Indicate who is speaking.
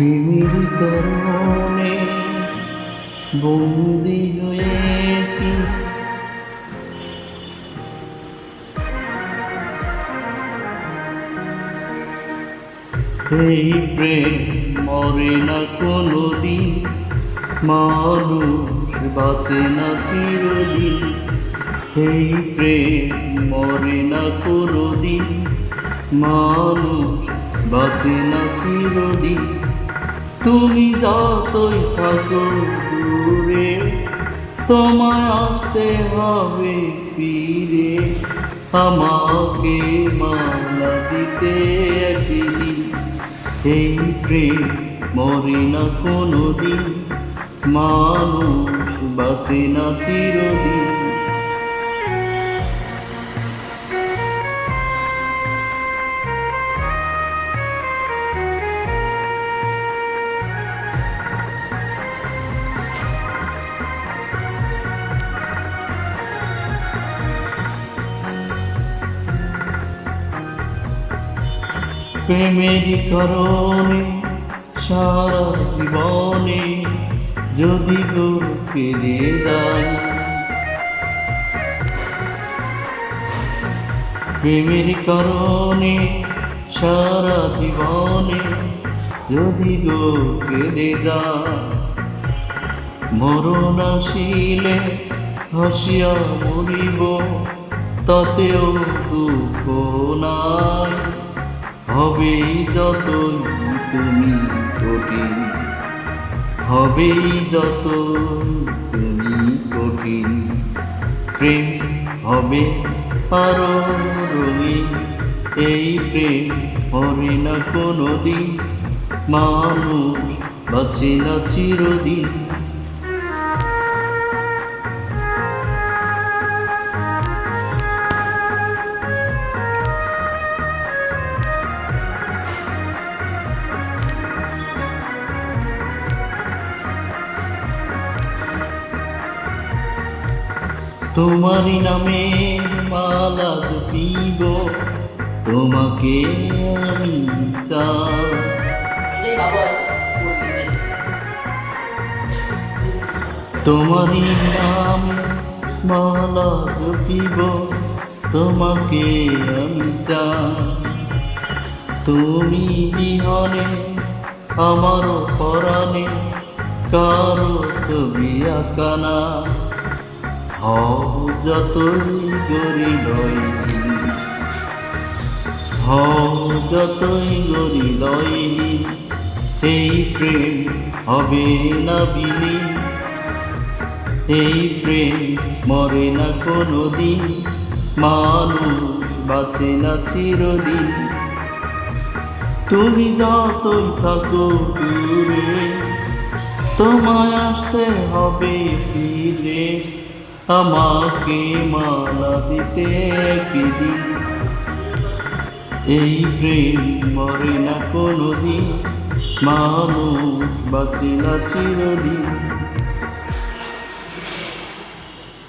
Speaker 1: প্রেমের কারণে বন্দি হয়েছি, এই প্রেম মরে না কোনোদিন, মানুষ বাঁচে না চিরদিন। এই প্রেম মরে না কোনোদিন, মানুষ বাঁচে না চিরদিন। তুমি যতই থাকো দূরে, তোমায় আসতে হবে ফিরে, আমাকে মালা দিতে একদিন। এই প্রেম মরে না কোনোদিন, মানুষ বাঁচে না চিরদিন। প্রেমের কারণে সারা জীবনে যদি গো ফিরে যাই, প্রেমের কারণে সারা জীবনে যদি গো ফিরে যাই, মরণ আসিলে হাসিয়া মরিব, তাতেও দুঃখ নাই। হবে যতই তুমি কঠিন, হবে যতই তুমি কঠিন, প্রেম হবে আরো রঙিন। এই প্রেম হবে না কোনোদিন, মানুষ বাঁচে না চিরদিন। তোমারই নামে মালা জপিব, তোমাকে আমি চাই। তোমারই নামে মালা জপিব, তোমাকে আমি চাই। তুমি বিহনে আমার পরাণে কারো ছবি আঁকানা, হও যতই হৃদয়হীন, হও যতই হৃদয়হীন। এই প্রেম হবে না বিলীন, এই প্রেম মরে না কোনোদিন, মানুষ বাঁচে না চিরদিন। তুমি যতই থাকো দূরে, তোমায় আসতে হবে ফিরে, আমাকে মালা দিতে একদিন। এই প্রেম মরে না কোনোদিন, মানুষ বাঁচে না চিরদিন।